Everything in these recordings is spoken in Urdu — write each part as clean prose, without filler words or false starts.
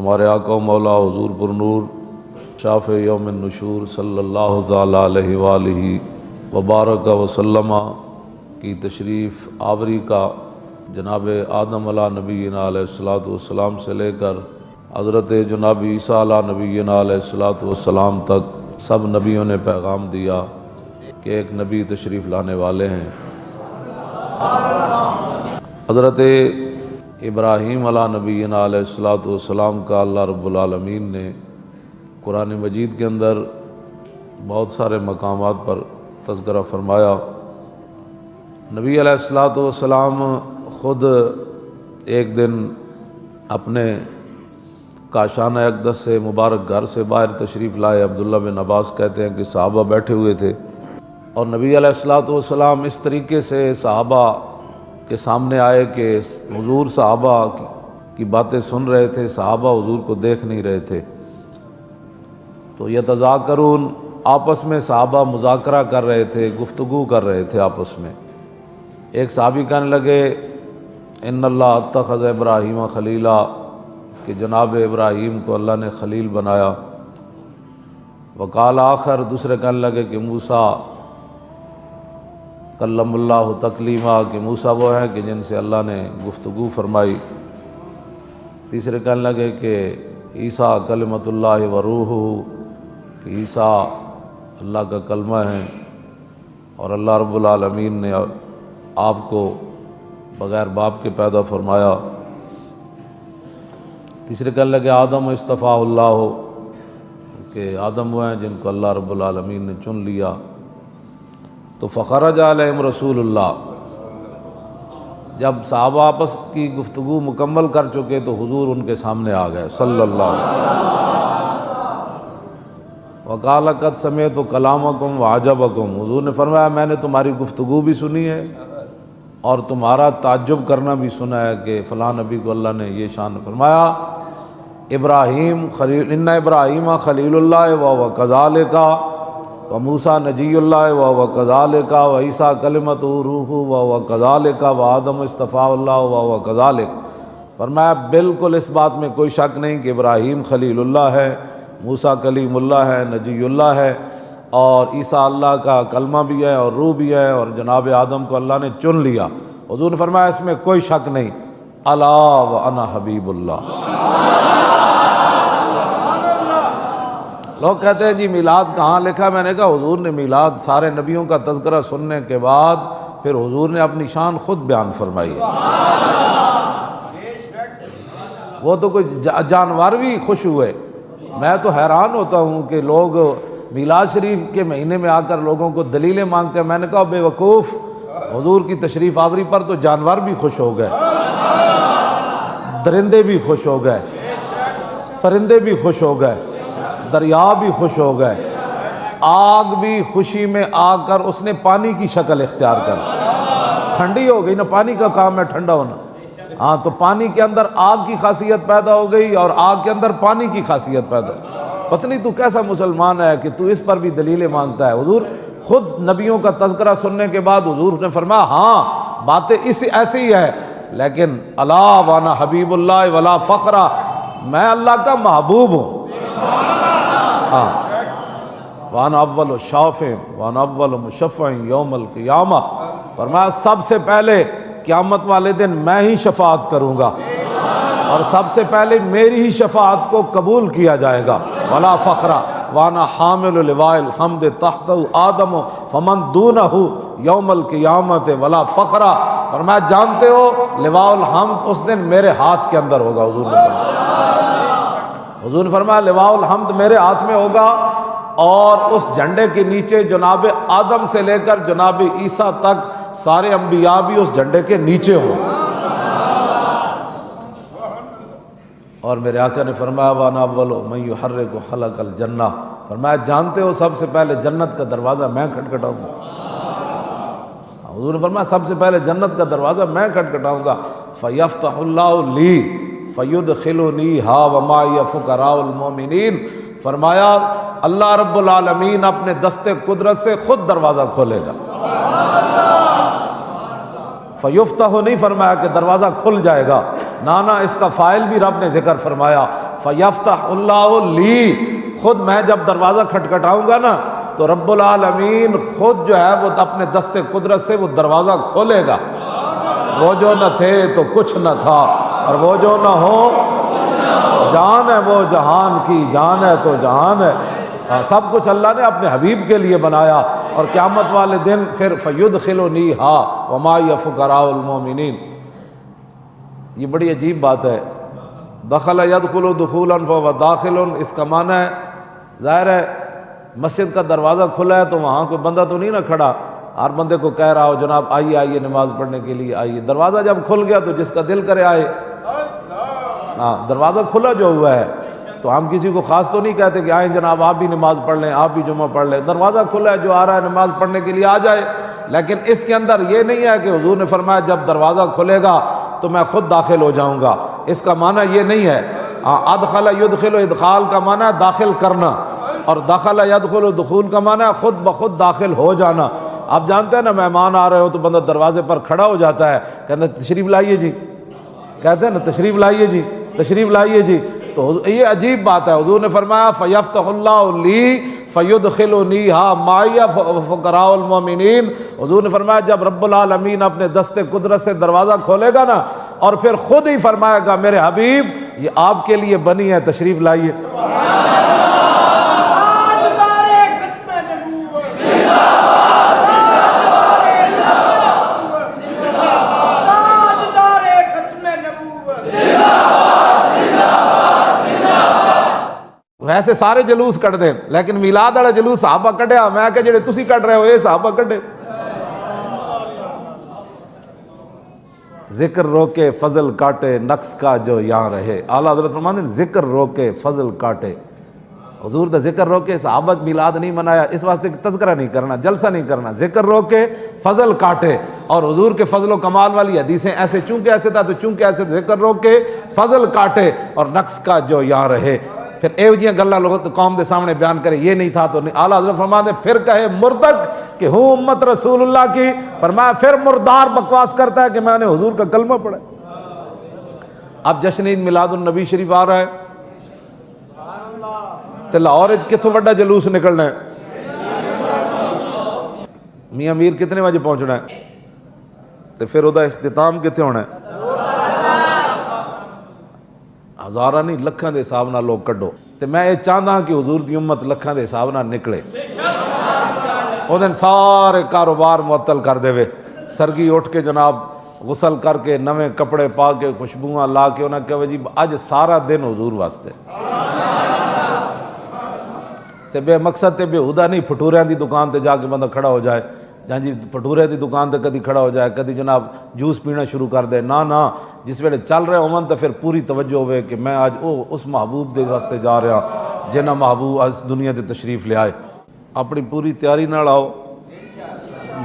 ہمارے آقا و مولا حضور پر نور شافع یوم النشور صلی اللہ تعالیٰ علیہ وآلہ وبارک وسلم کی تشریف آوری کا جناب آدم علیہ نبینا علیہ الصلوۃ والسلام سے لے کر حضرت جناب عیسیٰ علیہ نبینا علیہ الصلوۃ والسلام تک سب نبیوں نے پیغام دیا کہ ایک نبی تشریف لانے والے ہیں۔ حضرت ابراہیم علیہ نبینا علیہ الصلوۃ والسلام کا اللہ رب العالمین نے قرآن مجید کے اندر بہت سارے مقامات پر تذکرہ فرمایا۔ نبی علیہ الصلوۃ والسلام خود ایک دن اپنے کاشانہ اقدس سے مبارک گھر سے باہر تشریف لائے۔ عبداللہ بن عباس کہتے ہیں کہ صحابہ بیٹھے ہوئے تھے اور نبی علیہ الصلوۃ والسلام اس طریقے سے صحابہ کے سامنے آئے کہ حضور صحابہ کی باتیں سن رہے تھے، صحابہ حضور کو دیکھ نہیں رہے تھے۔ تو یتذاکرون، آپس میں صحابہ مذاکرہ کر رہے تھے، گفتگو کر رہے تھے آپس میں۔ ایک صحابی کہنے لگے ان اللہ اتخذ ابراہیم خلیلا، کہ جناب ابراہیم کو اللہ نے خلیل بنایا۔ وقال آخر، دوسرے کہنے لگے کہ موسیٰ کلم اللہ تکلیما، کہ موسیٰ وہ ہیں کہ جن سے اللہ نے گفتگو فرمائی۔ تیسرے کہنے لگے کہ عیسیٰ کلمۃ اللہ و روحہ، کہ عیسیٰ اللہ کا کلمہ ہے اور اللہ رب العالمین نے آپ کو بغیر باپ کے پیدا فرمایا۔ تیسرے کہنے لگے آدم اصطفیٰ اللہ، کہ آدم وہ ہیں جن کو اللہ رب العالمین نے چن لیا۔ تو فخرج علیہم رسول اللہ، جب صحابہ آپس کی گفتگو مکمل کر چکے تو حضور ان کے سامنے آ گئے صلی اللہ علیہ وسلم۔ وقال قد سمعت کلامکم وعجبکم، حضور نے فرمایا میں نے تمہاری گفتگو بھی سنی ہے اور تمہارا تعجب کرنا بھی سنا ہے کہ فلاں نبی کو اللہ نے یہ شان فرمایا۔ ابراہیم خلیل، ان ابراہیم خلیل اللہ وهو كذلک، وموسیٰ نجی اللہ وهو كذلک، وعیسیٰ کلمۃ روح وهو كذلک، وآدم اصطفیٰ اللہ وهو كذلک۔ فرمایا بالکل اس بات میں کوئی شک نہیں کہ ابراہیم خلیل اللہ ہے، موسیٰ کلیم اللہ ہے، نجی اللہ ہے، اور عیسیٰ اللہ کا کلمہ بھی ہے اور روح بھی ہے، اور جناب آدم کو اللہ نے چن لیا۔ حضور نے فرمایا اس میں کوئی شک نہیں، الا وانا حبیب اللہ۔ لوگ کہتے ہیں جی میلاد کہاں لکھا؟ میں نے کہا حضور نے میلاد سارے نبیوں کا تذکرہ سننے کے بعد پھر حضور نے اپنی شان خود بیان فرمائی ہے۔ وہ تو کوئی جانور بھی خوش ہوئے۔ میں تو حیران ہوتا ہوں کہ لوگ میلاد شریف کے مہینے میں آ کر لوگوں کو دلیلیں مانگتے ہیں۔ میں نے کہا بے وقوف، حضور کی تشریف آوری پر تو جانور بھی خوش ہو گئے، درندے بھی خوش ہو گئے، پرندے بھی خوش ہو گئے، دریا بھی خوش ہو گئے، آگ بھی خوشی میں آ کر اس نے پانی کی شکل اختیار کر لی، ٹھنڈی ہو گئی نا، پانی کا کام ہے ٹھنڈا ہونا۔ ہاں تو پانی کے اندر آگ کی خاصیت پیدا ہو گئی اور آگ کے اندر پانی کی خاصیت پیدا ہو گئی۔ پتہ نہیں تو کیسا مسلمان ہے کہ تو اس پر بھی دلیلیں مانگتا ہے۔ حضور خود نبیوں کا تذکرہ سننے کے بعد حضور نے فرمایا ہاں باتیں ایسی ہی ہے، لیکن الا وانا حبیب اللہ ولا فخرا، میں اللہ کا محبوب ہوں۔ ہاں وانا اول شافع وانا اول مشفع یوم القیامہ، فرمایا سب سے پہلے قیامت والے دن میں ہی شفاعت کروں گا اور سب سے پہلے میری ہی شفاعت کو قبول کیا جائے گا۔ ولا فخرا وانا حامل لواء الحمد تحت آدم فمن دونہ یوم القیامت ولا فخرا، فرمایا جانتے ہو لواء الحمد اس دن میرے ہاتھ کے اندر ہوگا۔ حضور نے فرمایا لواء الحمد میرے ہاتھ میں ہوگا، اور اس جھنڈے کے نیچے جناب آدم سے لے کر جناب عیسیٰ تک سارے انبیاء بھی اس جھنڈے کے نیچے ہوں۔ اور میرے آقا نے فرمایا وانا اول من یحرک حلق الجنہ، فرمایا جانتے ہو سب سے پہلے جنت کا دروازہ میں کھٹکھٹاؤں گا۔ حضور نے فرمایا سب سے پہلے جنت کا دروازہ میں کھٹکھٹاؤں گا۔ فیفتح اللہ لی فیدخلنیہا ومعی فقراء المؤمنین، فرمایا اللہ رب العالمین اپنے دست قدرت سے خود دروازہ کھولے گا۔ فیفتح نہیں فرمایا کہ دروازہ کھل جائے گا، نانا اس کا فاعل بھی رب نے ذکر فرمایا، فیفتح اللہ لی، خود میں جب دروازہ کھٹکھٹاؤں گا نا تو رب العالمین خود جو ہے وہ اپنے دست قدرت سے وہ دروازہ کھولے گا۔ وہ جو نہ تھے تو کچھ نہ تھا، اور وہ جو نہ ہو جان ہے وہ جہان کی جان ہے تو جہان ہے۔ سب کچھ اللہ نے اپنے حبیب کے لیے بنایا، اور قیامت والے دن پھر فیدخلنیہا وما ہی فقراء المومنین۔ یہ بڑی عجیب بات ہے، دخل یدخل دخولا فهو داخل، اس کا معنی ہے ظاہر ہے مسجد کا دروازہ کھلا ہے تو وہاں کوئی بندہ تو نہیں نہ کھڑا، ہر بندے کو کہہ رہا ہو جناب آئیے آئیے نماز پڑھنے کے لیے آئیے۔ دروازہ جب کھل گیا تو جس کا دل کرے آئے۔ ہاں، دروازہ کھلا جو ہوا ہے تو ہم کسی کو خاص تو نہیں کہتے کہ آئیں جناب آپ بھی نماز پڑھ لیں، آپ بھی جمعہ پڑھ لیں۔ دروازہ کھلا ہے، جو آ رہا ہے نماز پڑھنے کے لیے آ جائے، لیکن اس کے اندر یہ نہیں ہے کہ حضور نے فرمایا جب دروازہ کھلے گا تو میں خود داخل ہو جاؤں گا، اس کا معنی یہ نہیں ہے۔ ادخل یدخل، ادخال کا معنی ہے داخل کرنا، اور دخل یدخل دخول کا معنی ہے خود بخود داخل ہو جانا۔ آپ جانتے ہیں نا مہمان آ رہے ہو تو بندہ دروازے پر کھڑا ہو جاتا ہے، کہتے ہیں تشریف لائیے جی، کہتے ہیں نا تشریف لائیے جی، تشریف لائیے جی۔ تو یہ عجیب بات ہے، حضور نے فرمایا فیفتح اللہ لی فیدخلنیہا معی فقراء المومنین۔ حضور نے فرمایا جب رب العالمین اپنے دست قدرت سے دروازہ کھولے گا نا، اور پھر خود ہی فرمائے گا میرے حبیب یہ آپ کے لیے بنی ہے، تشریف لائیے۔ ویسے سارے جلوس کٹ دیں، لیکن میلاد والا جلوس صحابہ کڈیا، میں کہ جڑے تسی کٹ رہے ہو یہ صحابہ کڈے۔ ذکر روکے فضل کاٹے نقص کا جو یہاں رہے۔ اعلیٰ حضرت فرماتے ہیں ذکر روکے فضل کاٹے۔ حضور دا ذکر روکے، صحابہ میلاد نہیں منایا اس واسطے کہ تذکرہ نہیں کرنا، جلسہ نہیں کرنا، ذکر روکے فضل کاٹے۔ اور حضور کے فضل و کمال والی حدیثیں ایسے چونکہ ایسے تھا تو چونکہ ایسے، ذکر روکے فضل کاٹے اور نقص کا جو یہاں رہے۔ پھر ایو جیاں گلاں لوگ قوم دے سامنے بیان کرے یہ نہیں تھا تو نہیں۔ اعلیٰ حضرت فرماتے ہیں پھر کہے مردک کہ ہوں امت رسول اللہ کی، فرمایا پھر مردار بکواس کرتا ہے کہ میں نے حضور کا کلمہ پڑھا۔ اب جشن عید میلاد النبی شریف آ رہا ہے تو لاہور کتوں وڈا جلوس نکلنا ہے؟ میاں میر کتنے بجے پہنچنا ہے تو پھر وہ اختتام کتنے ہونا ہے؟ ہزارہ نہیں لکھاں دے حساب نہ لوگ کڈو۔ تو میں یہ چاہتا ہوں کہ حضور دی امت لکھاں دے حساب نہ نکلے، وہ دن سارے کاروبار معطل کر دے وے، سرگی اٹھ کے جناب غسل کر کے نویں کپڑے پا کے خوشبوئاں لا کے انہاں کہو جی اج سارا دن حضور واسطے۔ تے بے مقصد تے بے ہدا نہیں پھٹوریاں دی دکان تے جا کے بندہ کھڑا ہو جائے، جہاں جی پھٹورے دی دکان تے کدی کھڑا ہو جائے، کدی جناب جوس پینا شروع کر دے۔ نہ جس ویلے چل رہے ہون تو پھر پوری توجہ ہوئے کہ میں آج اس محبوب دے واسطے جا رہا جنہ محبوب اس دنیا تے تشریف لے آئے۔ اپنی پوری تیاری نال آؤ،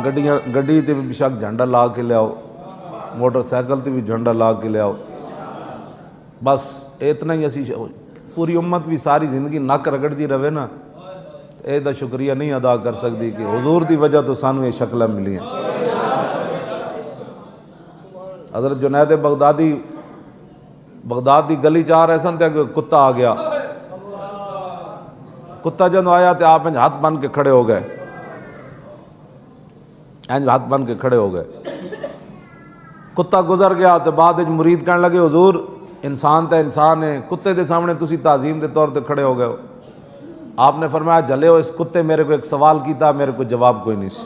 گڈی تے بھی شک جھنڈا لا کے لے آؤ، موٹر سائیکل تے بھی جھنڈا لا کے لے آؤ۔ بس اتنا ہی اسی پوری امت بھی ساری زندگی نک رگڑتی رہے نا، اے دا شکریہ نہیں ادا کر سکتی کہ حضور دی وجہ تو سانو یہ شکلیں ملی ہیں۔ حضرت جنید بغداد دی گلی چاہ رہے سن تے کتا آ گیا، کتا جب آیا تو آپ انج ہاتھ بن کے کھڑے ہو گئے، انج ہاتھ بن کے کھڑے ہو گئے۔ کتا گزر گیا تو بعد مرید کہنے لگے حضور انسان تے انسان ہے، کتے دے سامنے تسی تعظیم دے طور تے کھڑے ہو گئے ہو۔ آپ نے فرمایا جلے ہو اس کتے میرے کو ایک سوال کیتا، میرے کو جواب کوئی نہیں سی۔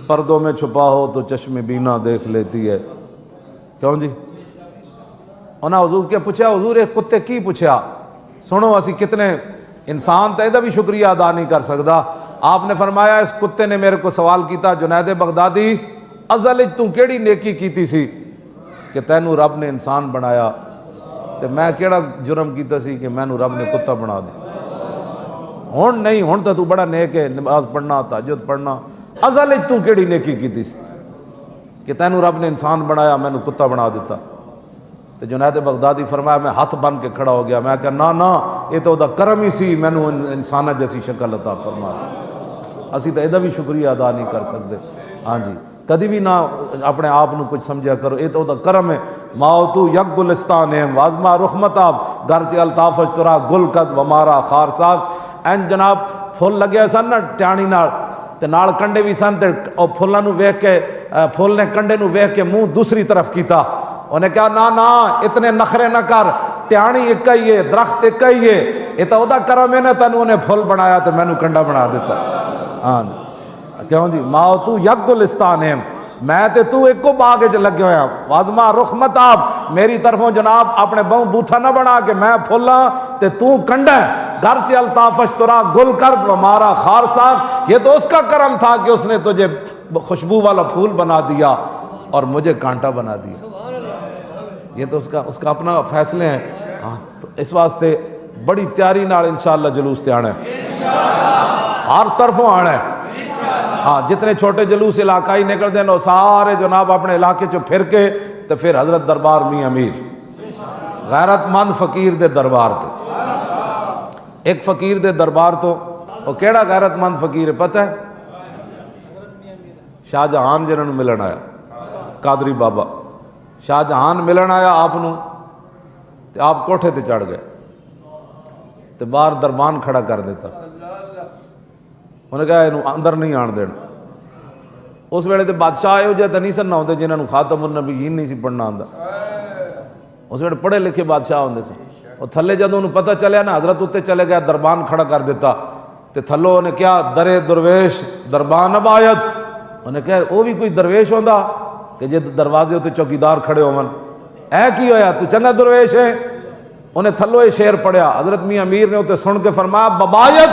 پردوں میں چھپا ہو تو چشم بینا دیکھ لیتی ہے، کیوں جی؟ انہاں حضور کے پوچھا حضور یہ کتے کی پوچھا، سنو اسی کتنے انسان تے دا بھی شکریہ ادا نہیں کر سکتا۔ آپ نے فرمایا اس کتے نے میرے کو سوال کیتا جنید بغدادی ازل وچ تو کیڑی نیکی کیتی سی کہ تینوں رب نے انسان بنایا، تے میں کیڑا جرم کیتا سی کہ مینوں رب نے کتا بنا دیا؟ ہن نہیں، ہن تو بڑا نیک ہے، نماز پڑھنا تہجد پڑھنا، ازل وچ تو کیڑی نیکی کیتی سی کہ تینوں رب نے انسان بنایا مینوں کتا بنا دیتا؟ تو جنید بغدادی فرمایا میں ہاتھ بن کے کھڑا ہو گیا، میں کہا نہ یہ تو دا کرم ہی سی، مینوں انسانہ جیسی شکل عطا فرما دی۔ اسی تو یہ بھی شکریہ ادا نہیں کر سکتے۔ ہاں جی کدی بھی نہ اپنے آپ نو کچھ سمجھا کرو، یہ تو کرم ہے۔ ماؤ تو یک گلستان ہے وازما رحمتاب گرچہ الطافش ترا گل قد ومارا خار ساگ۔ این جناب پھول لگے سن نا ٹیانی نال تے نال کنڈے بھی سن تے او پھولاں نو ویکھ کے پھول نے کنڈے نو ویکھ کے منہ دوسری طرف کیتا، انہیں کہا نا اتنے نخرے نہ کر، ٹیانی ایک ہی ہے، درخت ایک ہی ہے، یہ تو دا کرم ہے نا تینوں انہیں پھول بنایا تے میں نو کنڈا بنا دیتا۔ ہاں کیوں جی ماؤ تو یک گلستان ہے، میں تے تو ایک کو باغ وچ لگے ہویا، وازما رحمت آپ میری طرفوں جناب اپنے بہوں بوتھا نہ بنا کہ میں پھولاں تے تو کنڈا ہے، گرچہ الطافش ترا گل کرد و مارا خار ساگ۔ یہ تو اس کا کرم تھا کہ اس نے تجھے خوشبو والا پھول بنا دیا اور مجھے کانٹا بنا دیا، یہ تو اس کا اپنا فیصلے ہیں۔ ہاں تو اس واسطے بڑی تیاری نال انشاءاللہ جلوس تے آنا ہے، ہر طرفوں آنا ہے۔ ہاں جتنے چھوٹے جلوس علاقائی نکل دیں وہ سارے جناب اپنے علاقے چو پھر کے تو پھر حضرت دربار میاں امیر غیرت مند فقیر دے دربار تے۔ ایک فقیر دے دربار تو وہ کیڑا غیرت مند فقیر ہے پتہ ہے؟ شاہ جہان جنہوں نے ملن آیا، قادری بابا شاہ جہان ملن آیا آپ نو تے آپ کوٹھے تے چڑھ گئے تے باہر دربان کھڑا کر دیتا، انہیں کہا انہوں اندر نہیں آن دینا۔ اس ویلے تے بادشاہ آئے ہو جائے نہیں سن نہ ہوندے جنہوں نے خاتم النبیین نہیں سی پڑھنا آندا، اس ویلے پڑھے لکھے بادشاہ ہوندے سن۔ اور تھلے جدوں انہوں پتہ چلیا نا حضرت اتے چلے گیا دربان کھڑا کر دیتا تے تھلو انہیں کیا درے درویش دربان اب آیت، انہیں کہا وہ بھی کوئی درویش ہوندا کہ جے دروازے ہوتے چوکیدار کھڑے ہون، اے کی ہویا تو چنگا درویش ہے؟ انہیں تھلو یہ شعر پڑھیا، حضرت میاں امیر نے اسے سن کے فرمایا ببایت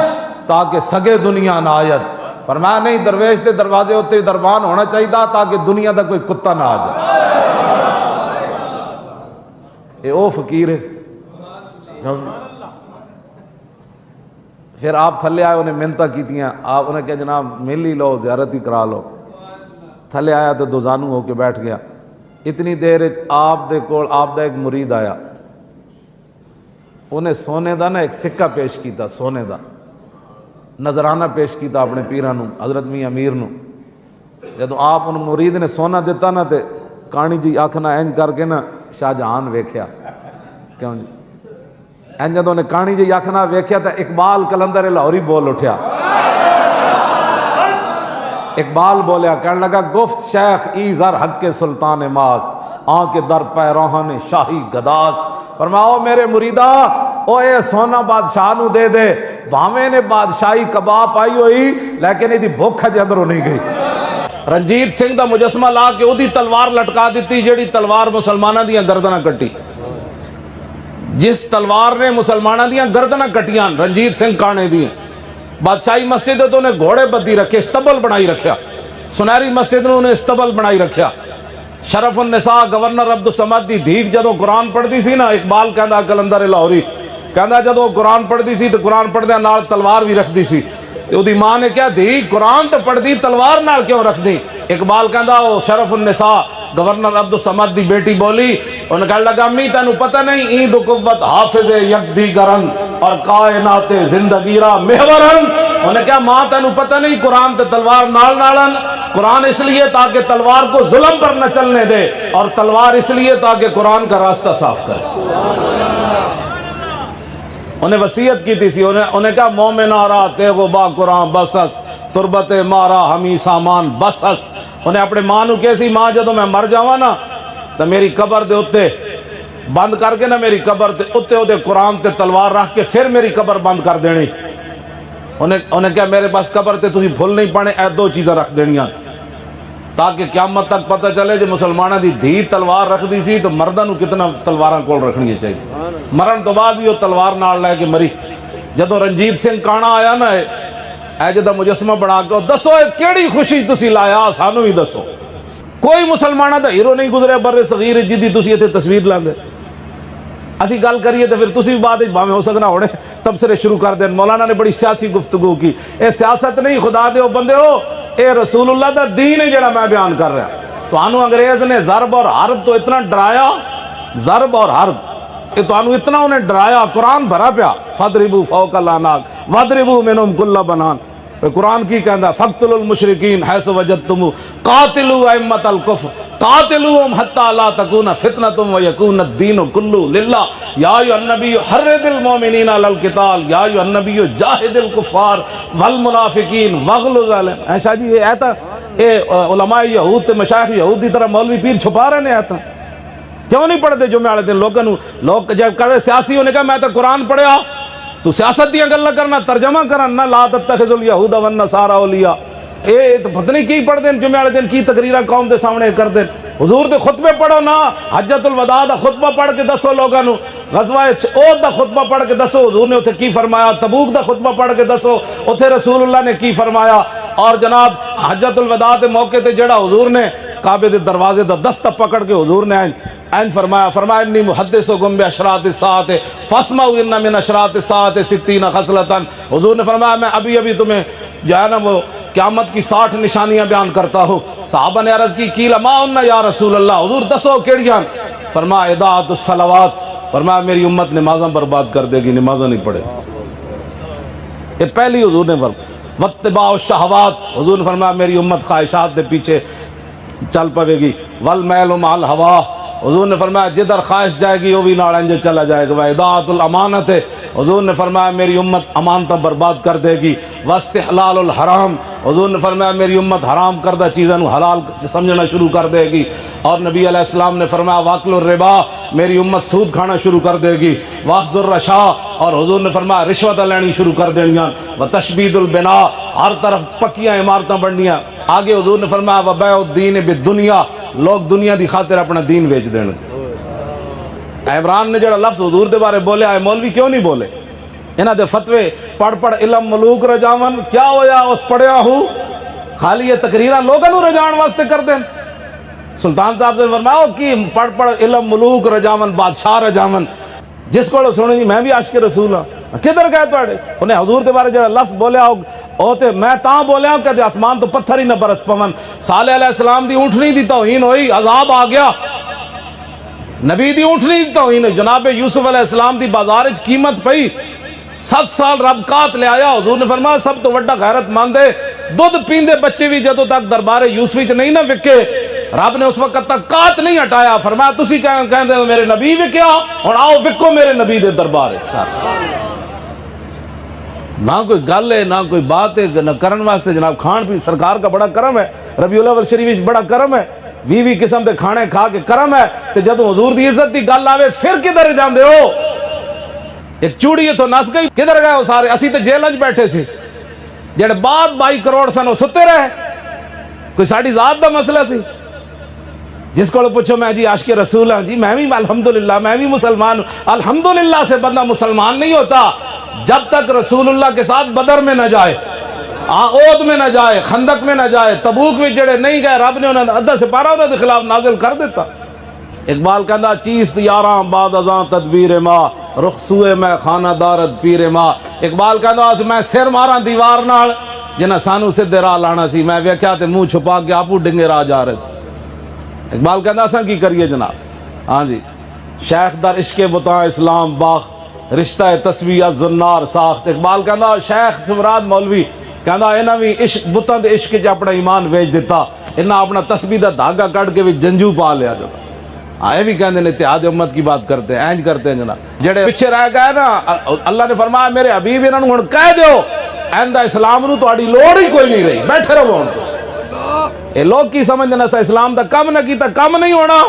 تاکہ سگے دنیا نہ آیت، فرمایا نہیں درویش دے دروازے ہوتے دربان ہونا چاہیے تاکہ دنیا دا کوئی کتا نہ آ جائے۔ یہ او فقیر ہے۔ پھر آپ تھلے آئے انہیں منتہ کیتیاں، آپ انہیں کہا جناب مل ہی لو زیارت ہی کرا لو۔ تھلے آیا تو دو زانو ہو کے بیٹھ گیا۔ اتنی دیر آپ دے کول آپ دا ایک مرید آیا، انہیں سونے دا نا ایک سکہ پیش کیتا، سونے دا نظرانہ پیش کیتا اپنے پیرانوں حضرت میاں امیر نو۔ جدو آپ ان مرید نے سونا دیتا نا تے کہانی جی آکھنا اینج کر کے نا شاہ جہان ویکھیا، کیوں جی اینج جدو نے کہانی جی آکھنا ویکھیا تا اقبال کلندر لاہوری بول اٹھیا۔ اقبال بولیا کہنے لگا گفت شیخ ای زر حق کے سلطان ماست آن کے در پیراہن شاہی گداست، فرماؤ میرے مریدہ او اے سونا بادشاہ نو دے دے، بھاویں نے بادشاہی کباب پائی ہوئی لیکن ایدی بھوکھ جے اندروں نہیں گئی۔ رنجیت سنگھ دا مجسمہ لا کے اودی تلوار لٹکا دیتی جیڑی تلوار مسلمانہ دیاں گردنہ کٹی، جس تلوار نے مسلمانہ دیاں گردنہ کٹیاں رنجیت سنگھ کانے دیاں۔ بادشاہی مسجد تو انہیں گھوڑے بدی رکھے، استبل بنائی رکھیا، سنہری مسجد نے انہیں استبل بنائی رکھیا۔ شرف النساء گورنر عبدالصمد دی دھیک جدو قرآن پڑھ دی سی نا، اقبال کہندا کلندر لاہوری کہندا جدو قرآن پڑھ دی سی تو قرآن پڑھ دیا نال تلوار بھی رکھ دی سی، تو دی ماں نے کیا دی قرآن تو پڑھ دی تلوار نال کیوں رکھ دی؟ اقبال کہندا او شرف النساء گورنر عبدالصمد دی بیٹی بولی، انہوں کہنے لگا امی تینوں پتہ نہیں این دو قوت حافظ یک دیگرن اور کائنات زندگی را محورن، انہوں نے کہا ماں تینوں پتہ نہیں قرآن تے تلوار نال نالن، قرآن اس لیے تاکہ تلوار کو ظلم پر نہ چلنے دے اور تلوار اس لیے تاکہ قرآن کا راستہ صاف کرے۔ انہیں وصیت کی تھی سی، انہیں کہا مومنہ را تیغو با قرآن بس است تربت مارا ہمی سامان بس است، انہیں اپنے ماں نو کیسی ماں جدو میں مر جاواں نا تو میری قبر دے اتے بند کر کے نا میری قبر تے اتے قرآن تے تلوار رکھ کے پھر میری قبر بند کر دینی۔ انہیں کہا میرے پاس قبر تے تسی بھول نہیں پانے، اے دو چیزیں رکھ دینیاں تاکہ قیامت تک پتہ چلے جو مسلمانہ دی دھی تلوار رکھ دی سی تو مردہ نو کتنا تلواراں کول رکھنی چاہیے، مرن تو بعد بھی وہ تلوار نال لے کے مری۔ جدو رنجیت سنگھ کانا آیا نا اے جدہ مجسمہ بنا کے دسو اے کیڑی خوشی تسی لایا سانو ہی دسو، کوئی مسلمانہ دا ہیرو نہیں گزرے بر صغیر جدی تسی ایتھے تصویر لاندے، اسی گل کریے تو پھر تسی بعد بھاویں ہو سکنا ہوڑے تبصرے شروع کر دیں۔ مولانا نے بڑی سیاسی گفتگو کی، اے سیاست نہیں خدا دے ہو بندے ہو، اے رسول اللہ دا دین ہے جڑا میں بیان کر رہا تو آنو انگریز نے ضرب اور حرب تو اتنا ڈرایا، ضرب اور حرب کہ تو آنو اتنا انہیں ڈرایا، قرآن بھرا پیا فَضْرِبُوا فَوْقَ الْأَعْنَاقِ وَاضْرِبُوا مِنْهُمْ كُلَّ بَنَانٍ، قرآن کی کہندا فقتلوا المشرکین حیث وجدتموہ قاتلوا ائمۃ الکفر قاتلوہم حتی لا تکون فتنۃ ویکون الدین کلہ للہ یا ایھا النبی حرض المؤمنین علی القتال یا ایھا النبی جاہد الکفار والمنافقین واغلظ علیہم۔ ایسا جی یہ آیت علماء یہود تے مشائخ یہود دی طرح مولوی پیر چھپا رہے ہیں آیت کیوں نہیں پڑھتے جمعے والے دن لوگ جب کہے سیاسیوں نے کہا میں تو قرآن پڑھیا تو سیاست دیاں گلاں کرنا ترجمہ کرنا لا تتخذوا اليہود والنصارى اولیاء اے تو پتہ نہیں کی پڑھ دیں جمعے والے دن کی تقریرہ قوم دے سامنے کر دیں حضور دے خطبے پڑھو نا حجۃ الوداع دا خطبہ پڑھ کے دسو لوگاں نو غزوہ احد دا خطبہ پڑھ کے دسو حضور نے اتھے کی فرمایا تبوک دا خطبہ پڑھ کے دسو اتھے رسول اللہ نے کی فرمایا اور جناب حجۃ الوداع دے موقع تے جڑا حضور نے کعبے دے دروازے دا دستہ پکڑ کے حضور نے این فرمایا انی محدثکم باشراط الساعۃ فاسمعوا ان من اشراط الساعۃ 60 خصلۃ حضور نے فرمایا میں ابھی تمہیں جو ہے نا وہ قیامت کی 60 نشانیاں بیان کرتا ہوں۔ صحابہ نے عرض کی قیل ما ان یا رسول اللہ حضور دسو کیڑیاں؟ فرمایا اضاعۃ الصلوات فرمایا میری امت نمازاں برباد کر دے گی نمازاں نہیں پڑھے یہ پہلی حضور نے فرمایا واتباع الشہوات حضور نے فرمایا میری امت خواہشات کے پیچھے چل پوے گی والمیل مع الہوا حضور نے فرمایا جدھر خواہش جائے گی وہ بھی نال انج چلا جائے گا اضاعۃ الامانت حضور نے فرمایا میری امت امانتیں برباد کر دے گی واستحلال الحرام حضور نے فرمایا میری امت حرام کردہ چیزوں حلال سمجھنا شروع کر دے گی اور نبی علیہ السلام نے فرمایا واکل الربا میری امت سود کھانا شروع کر دے گی واخذ الرشا اور حضور نے فرمایا رشوت لینی شروع کر دینیاں وتشبید البناء ہر طرف پکیاں عمارتیں بننیاں آگے حضور نے فرمایا وبیع الدین بالدنیا لوگ دنیا دی خاطر اپنا دین بیچ دین۔ عمران نے جڑا لفظ حضور دے بارے بولے آئے مولوی کیوں نہیں بولے انہاں دے فتوے پڑھ علم ملوک رجاون کیا ہویا اس پڑھیا ہوں خالی یہ تقریرہ لوگوں نو رجان واسطے کر دیں۔ سلطان صاحب نے فرمایا کہ پڑھ علم ملوک رجاون بادشاہ رجاون جس کو سنو جی میں بھی عاشق رسول ہاں کدھر گئے تھوڑے انہیں حضور دے بارے جڑا لفظ بولیا او تے میں تاں بولیا کہ آسمان تو پتھر ہی نہ برس پون صالح علیہ السلام دی اونٹنی دی توہین ہوئی عذاب آ گیا نبی دی اونٹنی دی توہین ہوئی جناب یوسف علیہ السلام دی بازار وچ قیمت پئی 7 سال رب کات لے آیا حضور نے فرمایا سب تو وڈا غیرت ماندے دودھ پیندے بچے بھی جدوں تک دربار یوسف وچ نہیں نہ وکے رب نے اس وقت تک کات نہیں ہٹایا فرمایا تسی کہندے ہو میرے نبی وکیا اور آؤ وکو میرے نبی دے دربار نہ کوئی گل ہے نہ کوئی بات ہے نہ کرن واسطے جناب کھان پی سرکار کا بڑا کرم ہے ربیع الاول شریف بڑا کرم ہے 20 قسم دے کھانے کھا کے کرم ہے تے جدوں حضور دی عزت دی گل آوے پھر کدھر جاندے ہو ایک چوڑی تو نس گئی کدھر گئے ہو سارے اسی تے جیل وچ بیٹھے سی جڑے بعد 22 کروڑ سن وہ ستے رہے کوئی ساڈی ذات دا مسئلہ سی جس کو پوچھو میں جی عاشق رسول ہاں جی میں بھی الحمدللہ میں بھی مسلمان ہوں الحمدللہ سے بندہ مسلمان نہیں ہوتا جب تک رسول اللہ کے ساتھ بدر میں نہ جائے احد میں نہ جائے خندق میں نہ جائے تبوک میں جڑے نہیں گئے رب نے انہیں ادھا سپارہ انہوں نے خلاف نازل کر دیتا اقبال کہندا چیست یاراں بعد ازاں تدبیر ماں رخ سوئے میں خانہ دارت پیر ماں اقبال کہندا میں سر ماراں دیوار نال جنہ سانو سدھے راہ لانا سی میں ویکھیا تے منہ چھپا کے آپو ڈنگے راہ جا رہے سی اقبال کہندا اساں کی کریے جناب ہاں جی شیخ در عشق بتاں اسلام باخ رشتہ تسبیح زنار ساخت اقبال کہندا شیخ مراد مولوی کہندا انہاں بھی عشق بتاں دے عشق وچ اپنا ایمان ویچ دیتا انہاں اپنا تسبیح دا دھاگا کٹ کے وچ جنجو پا لیا جناب یہ بھی کہندے نے اتحاد امت کی بات کرتے ہیں اینج کرتے ہیں جناب جڑے پیچھے رہ گئے نا اللہ نے فرمایا میرے حبیب انہاں نوں ہن کہہ دیو ایندا اسلام نوں تہاڈی لوڑ ہی کوئی نہیں رہی بیٹھے رہو ہن تسی یہ لوگ کی سمجھنا سا اسلام دا کم نہ کیتا کم نہیں ہونا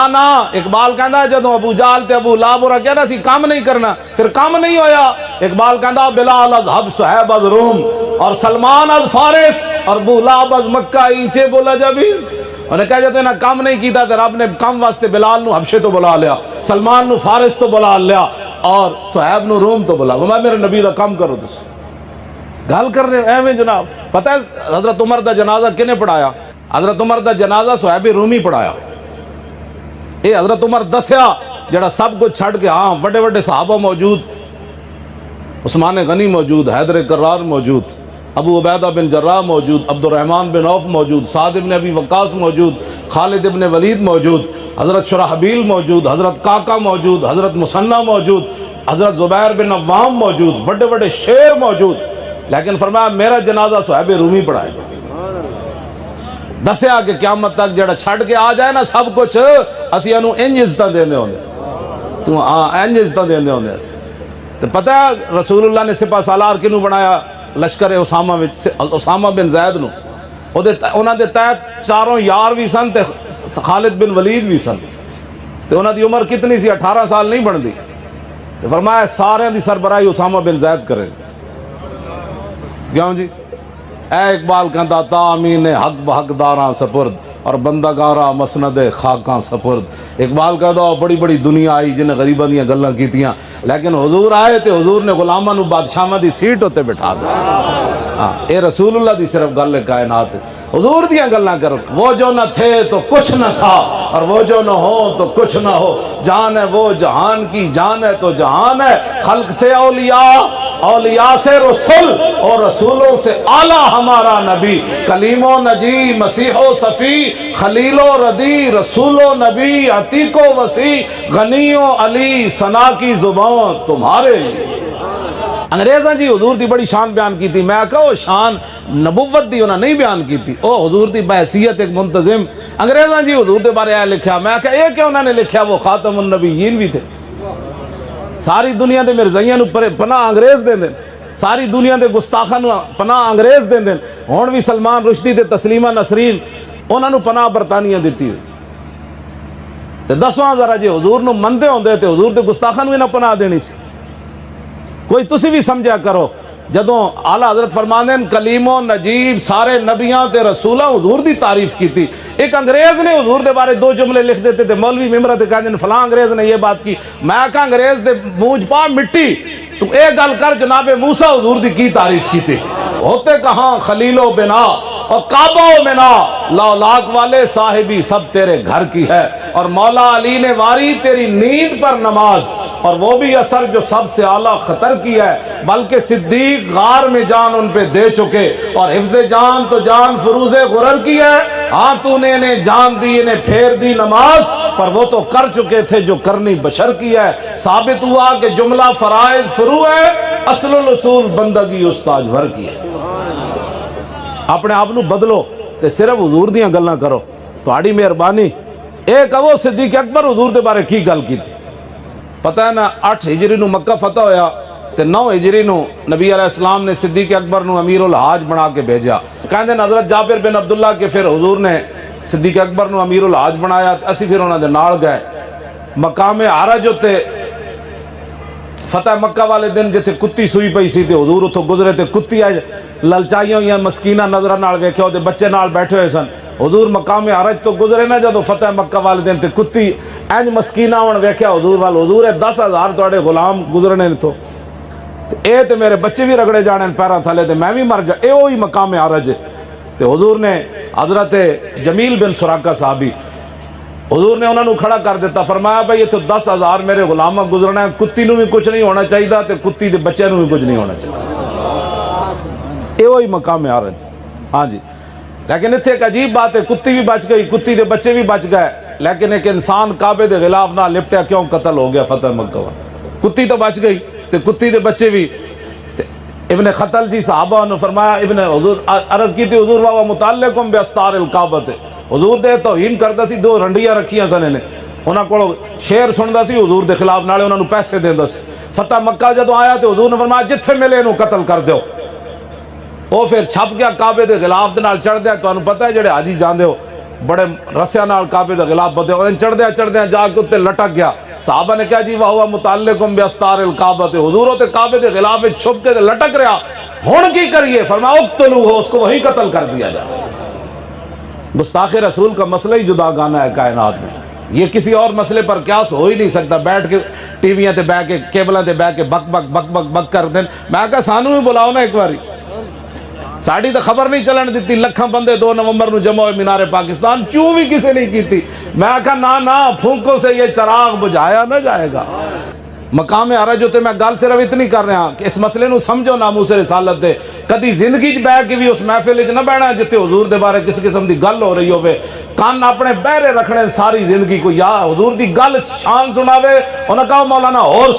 نہ اقبال کہندا جدوں ابو جہل تے ابو لہب اور کہندا سی کام نہیں کرنا پھر کام نہیں ہویا اقبال کہندا بلال از حبش صہیب از روم اور سلمان از فارس اور ابو لہب از مکہ اینچے بولا جبیز انہیں کہا جاتا ہے نا کام نہیں کیتا تو رب نے کم واسطے بلال نو حبشے تو بلا لیا سلمان نو فارس تو بلا لیا اور صہیب نو روم تو بلا میں میرے نبی دا کام کرو تس گل کر رہے ہیں ایویں جناب پتہ ہے حضرت عمر دا جنازہ کنے پڑھایا حضرت عمر دا جنازہ صہیب رومی پڑھایا اے حضرت عمر دسیا جڑا سب کو چھڑ کے ہاں بڑے بڑے صحابہ موجود عثمان غنی موجود حیدر کرار موجود ابو عبیدہ بن جراح موجود عبد الرحمن بن عوف موجود سعد بن ابی وقاص موجود خالد بن ولید موجود حضرت شرحبیل موجود حضرت کاکا موجود حضرت مثنہ موجود حضرت زبیر بن عوام موجود بڑے بڑے شیر موجود لیکن فرمایا میرا جنازہ صہیب رومی پڑھائے گا. دسیا کہ قیامت تک جڑا چھڑ کے آ جائے نا سب کچھ اسی انہوں انج عزتاں دیندے ہوندے, تو انج عزتاں دیندے ہوندے اسی. تو پتہ ہے رسول اللہ نے سپاہ سالار کنوں بنایا لشکر اسامہ وچ, اسامہ بن زید نو. انہاں دے تحت چاروں یار بھی سن تے خالد بن ولید بھی سن. تے انہاں دی عمر کتنی سی, 18 سال نہیں بن دی. تو فرمایا سارے دی سربراہی اسامہ بن زید کرے. کیوں جی؟ اے اقبال کہندا تامین حق بحق داراں سپرد اور بندگاراں مسند خاکاں سپرد. اقبال کہدا بڑی بڑی دنیا آئی جنہیں غریباں دیاں گلاں کیتیاں, لیکن حضور آئے تے حضور نے غلاماں نو بادشاہاں دی سیٹ ہوتے بٹھا دیا. ہاں اے رسول اللہ دی صرف گل کائنات ہے. حضور دیاں گلاں کرو. وہ جو نہ تھے تو کچھ نہ تھا اور وہ جو نہ ہو تو کچھ نہ ہو. جان ہے وہ جہان کی جان ہے تو جہان ہے. خلق سے اولیاء, اولیاء سے رسول اور رسولوں سے اعلیٰ ہمارا نبی. کلیم و نجی مسیح و صفی خلیل و ردی رسول و نبی عتیق و وسیع غنی و علی ثنا کی زبان تمہارے لیے. انگریزاں جی حضور دی بڑی شان بیان کی تھی. میں کہو شان نبوت دی انہاں نہیں بیان کی تھی, او حضور دی بحیثیت ایک منتظم. انگریزاں جی حضور دے بارے آیا لکھا. میں کہا یہ کیا انہوں نے لکھا, وہ خاتم النبیین بھی تھے. ساری دنیا دے مرزائیاں نو پناہ انگریز دیں دیں, ساری دنیا دے گستاخاں نو پناہ انگریز دیں دیں. ہون بھی سلمان رشدی تے تسلیمہ نسرین انہاں نو پناہ برطانیہ دیتی ہوئی. تے دسواں ذرا جی حضور نو مندے ہوندے تے حضور دے گستاخاں نو نہ پناہ دینی سی. کوئی تسی بھی سمجھا کرو. جدوں اعلیٰ حضرت فرماندے ہیں کلیم و نجیب سارے نبیاں تے رسولاں حضور دی تعریف کی تھی. ایک انگریز نے حضور دے بارے 2 جملے لکھ دیتے تھے, مولوی ممبر تے کہندے فلاں انگریز نے یہ بات کی. میں کہا انگریز دے منہ پا مٹی, تو اے گل کر جناب موسیٰ حضور دی کی تعریف کی تھی. ہوتے کہاں خلیل و بنا اور کعبہ و منا, لاولاک والے صاحبی سب تیرے گھر کی ہے. اور مولا علی نے واری تیری نیند پر نماز, اور وہ بھی اثر جو سب سے اعلیٰ خطر کی ہے, بلکہ صدیق غار میں جان ان پہ دے چکے. اور حفظ جان تو جان فروز غرر کی ہے. ہاں تو نے انہیں جان دی, انہیں پھیر دی نماز, پر وہ تو کر چکے تھے جو کرنی بشر کی ہے. ثابت ہوا کہ جملہ فرائض فرو ہے, اصل الاصول بندگی استاج بھر کی ہے. اپنے آپ نو بدلو تے صرف حضور دیاں گلاں کرو. تہاڈی مہربانی. اے کہو صدیق اکبر حضور دے بارے کی گل کی تھی. پتہ ہے نا 8 ہجری نو مکہ فتح ہویا تے 9 ہجری نو نبی علیہ السلام نے صدیق اکبر نو امیر الحاج بنا کے بھیجا. کہندے حضرت جابر بن عبداللہ کے پھر حضور نے صدیق اکبر نو امیر الحاج بنایا. اسی پھر انہاں دے نال گئے مقام عرج تے فتح مکہ والے دن جتھے کتی سوئی پئی سی تے حضور اتھوں گزرے تے کتی آئے للچائیاں ہوئیاں مسکینہ نظرہ نال ویکھیا تے بچے نال بیٹھے ہوئے سن. حضور مقام عرج تو گزرے نا جدو فتح مکہ والے دن تے کتی اینج مسکینہ ہون ویکھیا حضور وال. حضور 10,000 تواڈے غلام گزرنے تو اے تے میرے بچے بھی رگڑے جانے پیراں تھلے تے میں بھی مر جا. اے وہی مقام عرج ہے. تے حضور نے حضرت جمیل بن سراقہ صحابی حضور نے انہوں نے کھڑا کر دیتا. فرمایا بھئی یہ تو 10,000 میرے غلامہ گزرنا ہے, کتی نو بھی کچھ نہیں ہونا چاہیے تے کتی دے بچے نو بھی کچھ نہیں ہونا چاہیے. اے وہی مقام عرج. ہاں جی, لیکن اتھے ایک عجیب بات ہے, کتی بھی بچ گئی, کتی دے بچے بھی بچ گئے, لیکن ایک انسان کعبے دے غلاف نہ لپٹیا کیوں قتل ہو گیا فتح مکہ والا. کتی تو بچ گئی تے کتی دے بچے بھی. ابن خطل جی صحابہ نے فرمایا, ابن حضور عرض کی تھی حضور واہ متعلقم باستار الکعبۃ. حضور دے توہین کردا سی, 2 رنڈیاں رکھیاں سن نے, انہاں کول شعر سندا سی حضور دے خلاف, نالے انہاں نو پیسے دیندا سی. فتح مکہ جدوں آیا تے حضور نے فرمایا جتھے ملے انہوں قتل کر دیو. وہ پھر چھپ گیا کعبے دے غلاف دے نال چڑھ دیا. تانوں پتہ ہے جڑے حاجی جاندے ہو بڑے رسیاں نال کعبے دے غلاف بدے, انہیں چڑھ دیا جا کے تے لٹک گیا. صحابہ نے کہا جی واہ متعلقم باستار الکعبۃ. حضور ہوتے کعبے دے غلاف چھپ کے لٹک رہا, ہن کی کریے؟ فرمایا اقتلوہ, اس کو وہی قتل کر دیا جائے. گستاخ رسول کا مسئلہ ہی جدا گانا ہے کائنات میں. یہ کسی اور مسئلے پر قیاس ہو ہی نہیں سکتا. بیٹھ کے ٹی ویاں تے بہ کے کیبلاں تے بہ کے بک بک بک بک بک کر دیں. میں کہا سانو بھی بلاؤ نا ایک باری, ساڑی تو خبر نہیں چلن دیتی. لکھاں بندے 2 نومبر نو جمع ہوئے مینار پاکستان, کیوں بھی کسی نہیں کی تھی. میں کہا نا پھونکوں سے یہ چراغ بجھایا نہ جائے گا. مقام عرج ہوتے میں گل صرف اتنی کر رہا کہ اس مسئلے نو سمجھو ناموس رسالت دے کدی زندگی چ بہ کے بھی اس محفل وچ نہ بہنا جتے حضور دے بارے کسی قسم دی گل ہو رہی ہوے کان اپنے بہرے رکھنے ساری زندگی کو یا حضور دی گل شان سناوے انہاں کہو مولانا اور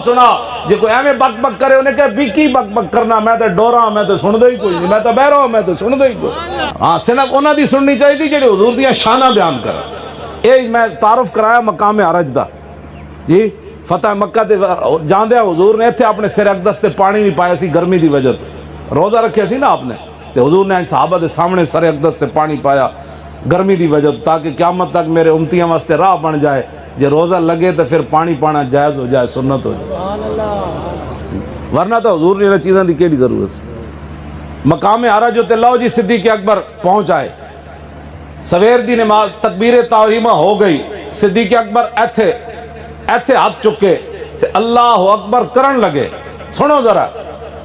سنا جے کوئی ایویں بک بک کرے انہیں کہ بھی کی بک بک کرنا میں تے ڈوراں میں تے سن دے ہی کوئی نہیں میں تے بہرا ہوں میں تے سن دے ہی کوئی ہاں صرف انہاں دی سننی چاہیے جڑے حضور دیاں شاناں بیان کرن اے میں تعارف کرایا مقام عرج دا جی فتح مکہ دے جاندیا حضور نے اتنے اپنے سر اقدس تے پانی بھی پایا سی گرمی دی وجہ تو روزہ رکھے سی نا آپ نے تے حضور نے صحابہ دے سامنے سر اقدس تے پانی پایا گرمی دی وجہ تو تاکہ قیامت تک میرے امتیاں واسطے راہ بن جائے جے روزہ لگے تو پھر پانی پانا جائز ہو جائے سنت ہو جائے ورنہ تو حضور نے چیزاں دی کیڑی ضرورت سی مقام عرج ہوتے لو جی صدیق اکبر پہنچ آئے سویر دی نماز تکبیر تحریمہ ہو گئی صدیق اکبر ایتھے ہاتھ چکے تے اللہ اکبر کرن لگے سنو ذرا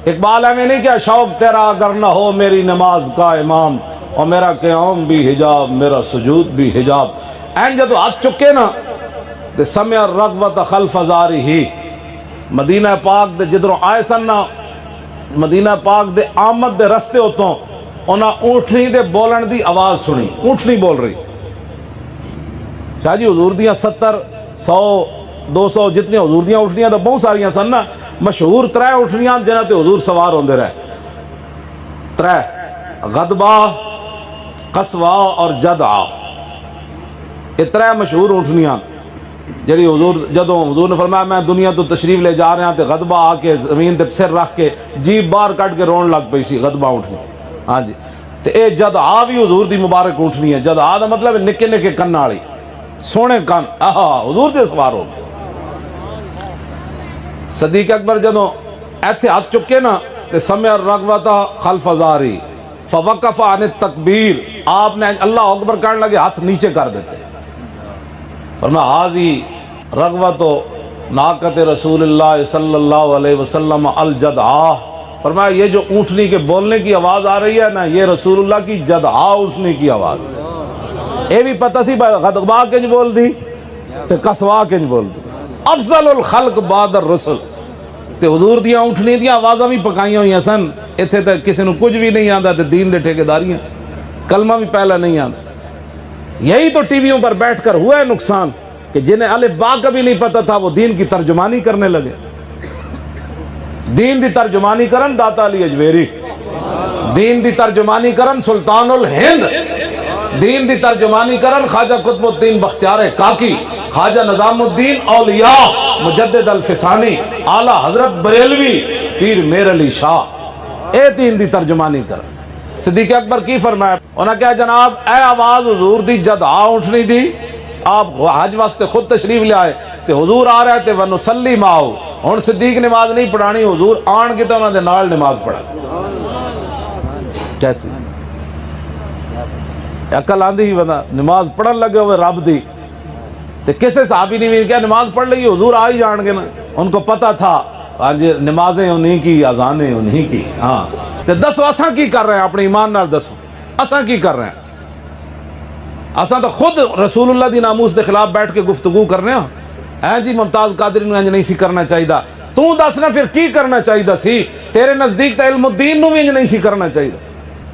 اقبال ہے میں نہیں کیا شوق تیرا اگر نہ ہو میری نماز کا امام اور میرا قیام بھی حجاب میرا سجود بھی حجاب این جدو ہاتھ چکے نا تے سمع الرغبت خلف زاری ہی مدینہ پاک دے جدروں آئے سن نا مدینہ پاک دے آمد دے رستے ہوتوں انہاں اونٹنی دے بولن دی آواز سنی اونٹنی بول رہی شاہ جی حضور دیاں 70 100 200 جتنی حضور دیاں اٹھنیاں تو بہت ساریاں سن نا مشہور 3 اٹھنیاں جنہاں تے حضور سوار ہوندے رہے 3 غدبہ قصوہ اور جدع یہ 3 مشہور اٹھنیاں جڑی حضور جدوں حضور نے فرمایا میں دنیا تو تشریف لے جا رہے ہیں تے غدبہ آ کے زمین تے سر رکھ کے جیب باہر کٹ کے رون لگ پئی سی غدبہ اٹھنی ہاں جی تے اے جدع بھی حضور دی مبارک اٹھنی ہے جدع دا مطلب نکے نکے کن والی سونے کن حضور تے سوار ہو گئے صدیق اکبر جدوں ایتھے ہاتھ چکے نا تے سمع الرغبت خلف زاری فوقف عن التکبیر آپ نے اللہ اکبر کہنے لگے ہاتھ نیچے کر دیتے فرمایا حاضی رغبت ناقت رسول اللہ صلی اللہ علیہ وسلم الجدعا فرمایا یہ جو اونٹنی کے بولنے کی آواز آ رہی ہے نا یہ رسول اللہ کی جدعا اونٹنی کی آواز اے بھی پتہ سی غدبا کنج بول دی تے قصوا کنج بول دی افضل الخلق بعد الرسل تے حضور دیاں اونٹنی دیاں آوازاں بھی پکائیاں ہوئی ہیں سن اتھے تے کسی نو کچھ بھی نہیں آندا تے دین دے ٹھیکیداریاں کلمہ بھی پہلا نہیں آندا یہی تو ٹی ویوں پر بیٹھ کر ہوا ہے نقصان کہ جنہیں الف با کا بھی نہیں پتہ تھا وہ دین کی ترجمانی کرنے لگے دین دی ترجمانی کرن داتا علی اجویری دین دی ترجمانی کرن سلطان الہند دین دی ترجمانی کرن خواجہ قطب الدین بختیار کاکی خواجہ نظام الدین اولیاء مجدد الفسانی اعلیٰ حضرت بریلوی پیر میر علی شاہ اے دین دی ترجمانی کرن صدیق اکبر کی فرمایا انہاں کہا جناب اے آواز حضور دی جدعا اٹھنی دی آپ حج واسطے خود تشریف لے آئے تے حضور آ رہے تے ونسلی ماؤ ہن صدیق نماز نہیں پڑھانی حضور آن کے تے انہاں دے نال نماز پڑھا کیسی عقل آندھی ہی بندہ نماز پڑھن لگے ہوئے رب دی تے کسے صحابی نہیں کیا نماز پڑھ لگی حضور آ ہی جان گے نا ان کو پتہ تھا ہاں جی نمازیں انہیں کی اذانیں انہیں کی ہاں تے دسو اساں کی کر رہے ہیں اپنے ایمان نال دسو اساں کی کر رہے ہیں اساں تو خود رسول اللہ دی ناموس دے خلاف بیٹھ کے گفتگو کر رہے ہیں اے جی ممتاز قادری نو انج نہیں سی کرنا چاہیے تو دس نا پھر کی کرنا چاہیے سی تیرے نزدیک تے علم الدین نو بھی انج نہیں سی کرنا چاہیے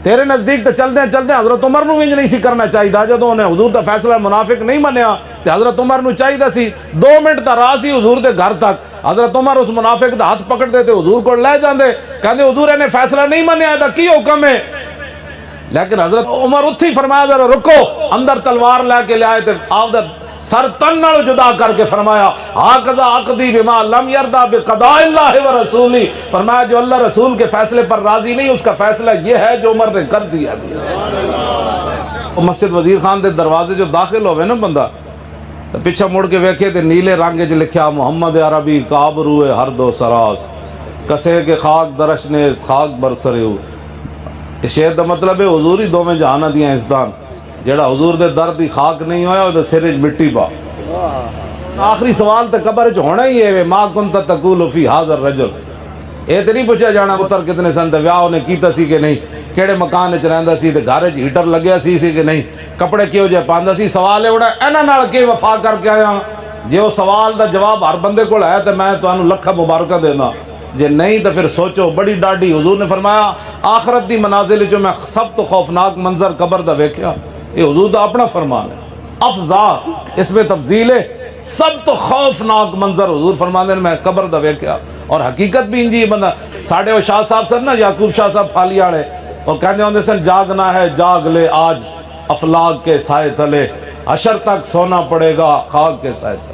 تیرے نزدیک تے چلدے حضرت عمر نو بھی انج نہیں سی کرنا چاہیے جدوں انہیں حضور دا فیصلہ منافق نہیں منیا تے حضرت عمر نو چاہیے سی 2 منٹ دا راہ سی حضور دے گھر تک حضرت عمر اس منافق دا ہاتھ پکڑ دے تے حضور کو لے جاندے کہندے حضور نے فیصلہ نہیں منیا دا کی حکم ہے لیکن حضرت عمر اتھی فرمایا ذرا رکو اندر تلوار لے کے لے آئے تے آپ دا سر تن نال جدا کر کے فرمایا ہاکذا عقدی بما لم یرضا بقضاء اللہ ورسولی فرمایا جو اللہ رسول کے فیصلے پر راضی نہیں اس کا فیصلہ یہ ہے جو عمر نے کر دیا مسجد وزیر خان دے دروازے جو داخل ہوئے نا بندہ پیچھا مڑ کے ویکھے تے نیلے رنگ وچ لکھیا محمد عربی کعب روئے ہر دو سراس کسے کے خاک درش نیز خاک برسریو اس شعر دا مطلب ہے حضور ہی دوویں جہاناں دیاں ازدان جیڑا حضور دے درد دی خاک نہیں ہویا او سر وچ مٹی پا آخری سوال تے قبر وچ ہونا ہی ہے ما کنت تقول فی ھذا الرجل اے تے نہیں پوچھا جانا پتر کتنے سن تے ویاہ نے کیتا سی کہ نہیں کیڑے مکان وچ رہندا سی تے گھر وچ ہیٹر لگیا سی کہ نہیں کپڑے کیو جے پاندا سی سوال ہے اڑا انہاں نال کے وفا کر کے آیا جے وہ سوال دا جواب ہر بندے کو ہے تو میں تو انہوں لکھا مبارکہ دینا، جے نہیں تو پھر سوچو بڑی ڈاڈی۔ حضور نے فرمایا آخرت دی منازل جو میں سب تو خوفناک منظر قبر دا ویکھیا، یہ حضور دا اپنا فرمان ہے، افضا اس میں تفضیل ہے، سب تو خوفناک منظر حضور فرمانے میں قبر دا ویکھیا۔ اور حقیقت بھی انجی بندہ ساڑھے وہ شاہ صاحب سن نا، یعقوب شاہ صاحب پھالی آڑے، اور کہنے ہوندے سن جاگنا ہے جاگ لے آج افلاک کے سائے تلے، حشر تک سونا پڑے گا خاک کے سائے تلے،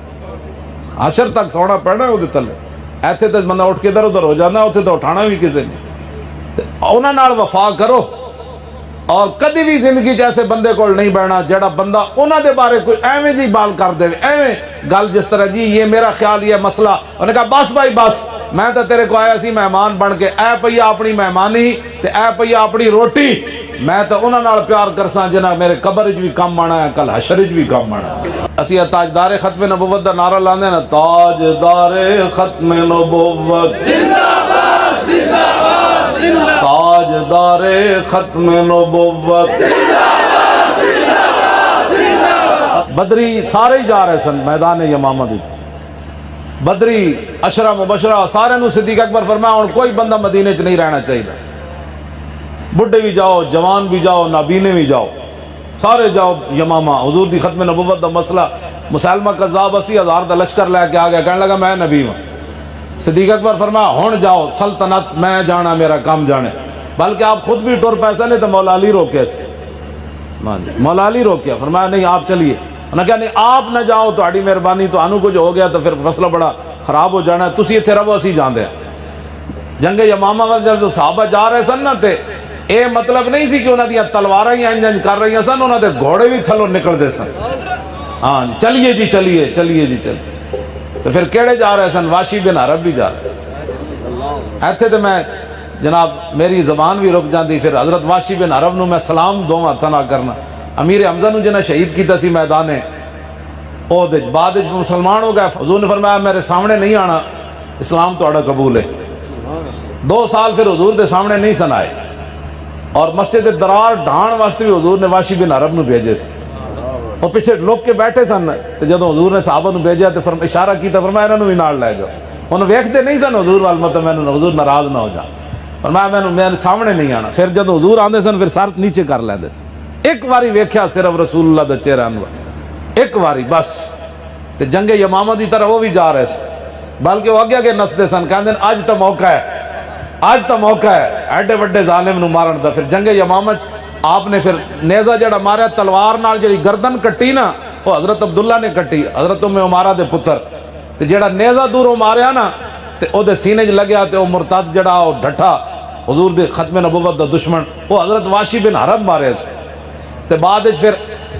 حشر تک سونا پڑنا ہے وہ تلے، ایتھے تو بندہ اٹھ کے ادھر ادھر ہو جانا، اتھے تو اٹھانا بھی کسی نہیں۔ انہاں نال وفا کرو، اور کدی بھی زندگی جیسے بندے کو نہیں بڑھنا جڑا بندہ انہاں دے بارے کوئی ایویں جی بال کر دے، ایویں گل جس طرح جی یہ میرا خیال یہ مسئلہ، انہوں نے کہا بس بھائی بس، میں تو تیرے کو آیا سی مہمان بن کے، اے پیا اپنی مہمانی تے اے پیا اپنی روٹی، میں تو انہاں نال پیار کرساں جنہاں میرے قبر وچ بھی کم آنا ہے، کل حشر وچ بھی کم آنا ہے۔ اسی تاجدار ختم نبوت دا نعرہ لاندے نا، تاجدار ختم نبوت زندہ باد زندہ باد زندہ باد، تاجدار ختم نبوت زندہ باد زندہ باد زندہ باد۔ بدری سارے ہی جا رہے سن میدان یمامہ دی، بدری عشرہ مبشرہ سارے نو صدیق اکبر فرمایا ہن کوئی بندہ مدینے چ نہیں رہنا چاہیے، بڈھے بھی جاؤ، جوان بھی جاؤ، نابینے بھی جاؤ، سارے جاؤ یمامہ۔ حضور دی ختم نبوت دا مسئلہ، مسلمہ قذاب 80,000 دا لشکر لے کے آ گیا، کہنے لگا میں نبی ہوں۔ صدیق اکبر فرمایا ہن جاؤ، سلطنت میں جانا میرا کام جانے، بلکہ آپ خود بھی ٹر پیسہ نہیں تو مولا علی روکے، مولا علی روکیا، فرمایا نہیں آپ چلیے، انہوں نے کہا نہیں آپ نہ جاؤ تو آڑی مہربانی، تو آنو کچھ ہو گیا تو پھر مسئلہ بڑا خراب ہو جانا ہے، تسی اتھے رہو اسی جاندے ہیں۔ جنگ یمامہ وقت جب صحابہ جا رہے سن نا تے اے مطلب نہیں سی کہ انہوں نے تلواریں ہی انج کر رہی ہیں سن، انہوں نے گھوڑے بھی تھلوں نکل دے سن، ہاں چلیے جی چلیے چلیے جی چلیے۔ تو پھر کیڑے جا رہے سن؟ واشی بن عرب بھی جا رہے ایتھے تو میں جناب میری زبان بھی رک جاندی، پھر حضرت واشی بن عرب نو میں سلام دو ہاتھ نہ کرنا، امیر حمزہ نو جنہیں شہید کیتا سی میدانے احد، بعد مسلمان ہو گئے، حضور نے فرمایا میرے سامنے نہیں آنا، اسلام تو اڑا قبول ہے۔ 2 سال پھر حضور دے سامنے نہیں سن آئے، اور مسجد درار ڈھان واسطے بھی حضور نے واشی بن عرب نو بھیجے سی، وہ پیچھے لوگ کے بیٹھے سن، تو جدو حضور نے صحابہ نو بھیجا تو اشارہ کیتا، فرمایا انہوں بھی نال لے جاؤ، انہوں ویکھتے نہیں سن حضور والمت، میں حضور ناراض نہ ہو جا، فرمایا میں سامنے نہیں آنا۔ پھر جدو حضور آندے سن پھر سر نیچے کر لیندے سن، ایک واری ویکھیا صرف رسول اللہ دا چہرہ انور، ایک واری بس۔ تے جنگ یمامہ دی طرح وہ بھی جا رہے سن، بلکہ وہ اگے اگے نسدے سن، کہندے اج تا موقع ہے، آج تا موقع ہے ایڈے وڈے ظالم نو مارن دا۔ پھر جنگ یمامہ آپ نے پھر نیزہ جڑا ماریا تلوار نال، جڑی گردن کٹی نا وہ حضرت عبداللہ نے کٹی، حضرت ام عمارہ دے پتر، تے جڑا نیزہ دوروں ماریا نا تے او دے سینے چ لگیا، تے او مرتد جڑا او ڈٹھا حضور دے ختم نبوت دا دشمن، وہ حضرت واشی بن حرب مارے سے۔ تے بعد وچ پھر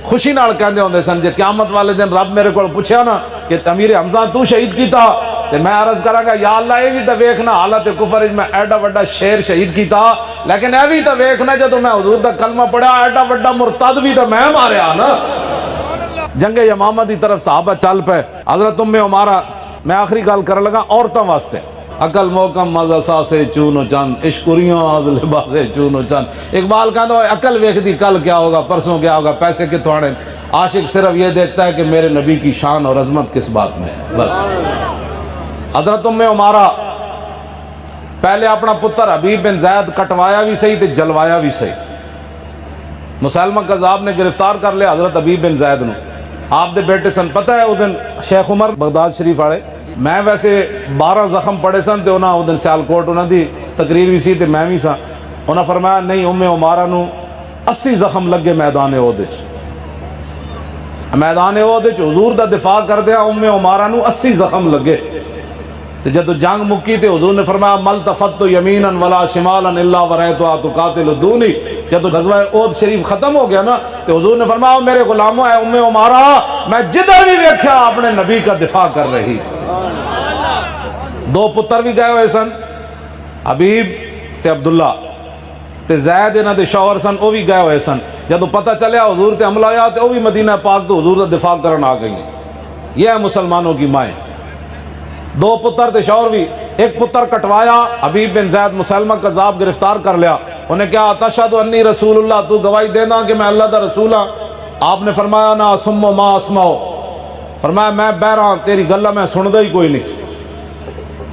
خوشی نال کہندے ہوندے سن، جے قیامت والے دن رب میرے کو پوچھیا نا کہ امیر حمزہ تو شہید کیتا، تے میں عرض کراں گا یا اللہ اے بھی تے ویکھنا حالت کفر وچ میں ایڈا وڈا شیر شہید کیتا، لیکن اے بھی تے ویکھنا جدوں میں حضور دا کلمہ پڑھیا ایڈا وڈا مرتد بھی تے میں ماریا نا۔ جنگ یمامہ دی طرف صحابہ چل پے، حضرت ام عمارہ، میں آخری گل کرن لگا عورتاں واسطے، عقل محکم مزہ ساسے چونو چند، عشقریاں آز لباسے چونو چند۔ اقبال کہتا ہے عقل ویکھدی کل کیا ہوگا، پرسوں کیا ہوگا، پیسے کتوں آنے، عاشق صرف یہ دیکھتا ہے کہ میرے نبی کی شان اور عظمت کس بات میں ہے، بس۔ حضرت ام عمارہ پہلے اپنا پتر حبیب بن زید کٹوایا بھی صحیح تے جلوایا بھی صحیح، مسلمہ قذاب نے گرفتار کر لیا حضرت حبیب بن زید نو، آپ دے بیٹے سن، پتہ ہے اس دن شیخ عمر بغداد شریف والے، میں ویسے 12 زخم پڑے سن، تے انہاں اس دن سیالکوٹ انہاں دی تقریر بھی سی تے میں بھی سا، انہاں فرمایا نہیں ام عمارہ نو 80 زخم لگے میدان احد وچ، میدان احد وچ حضور دا دفاع کردیا ام عمارہ نو 80 زخم لگے، تے جدو جنگ مکی تے حضور نے فرمایا ملتفت یمینا ولا شمالا الا ورأیتها تقاتل دونی۔ جدو غزوہ احد شریف ختم ہو گیا نا تے حضور نے فرمایا میرے غلاموں اے ام عمارہ، میں جدھر بھی دیکھا اپنے نبی کا دفاع کر رہی تھی۔ 2 پتر بھی گئے ہوئے سن، حبیب تے عبداللہ تے زید انہاں دے شوہر سن، وہ بھی گئے ہوئے سن۔ جدو پتہ چلیا حضور تے حملہ ہویا تے وہ بھی مدینہ پاک تو حضور دا دفاع کرن آ گئی۔ یہ ہے مسلمانوں کی مائیں، 2 پتر تے شوہر بھی، ایک پتر کٹوایا، حبیب بن زید مسلمہ قذاب گرفتار کر لیا، انہیں کہا تشہد انی رسول اللہ، تو گواہی دینا کہ میں اللہ دا رسول ہاں؟ آپ نے فرمایا نا اسم ما اسمعو، فرمایا میں بہرا تیری گلہ میں سن ہی کوئی نہیں.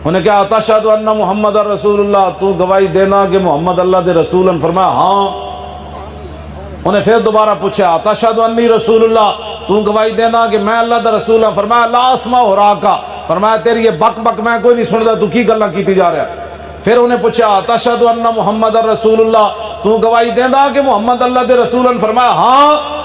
انہیں کہا تشہد ان محمد رسول اللہ, تو گواہی دینا کہ محمد اللہ دے رسول ہیں؟ فرمایا ہاں. انہیں پھر دوبارہ پوچھا تشہد انی رسول اللہ, تو گواہی دینا کہ میں اللہ دا رسول ہوں؟ فرمایا لا اسمع راکا, فرمایا تیری یہ بک بک میں کوئی نہیں سنتا, تو کی گلاں کیتی جا رہا ہے. پھر انہیں پوچھا تشہد ان محمد رسول اللہ, تو گواہی دینا کہ محمد اللہ دے رسول ہیں؟ فرمایا ہاں.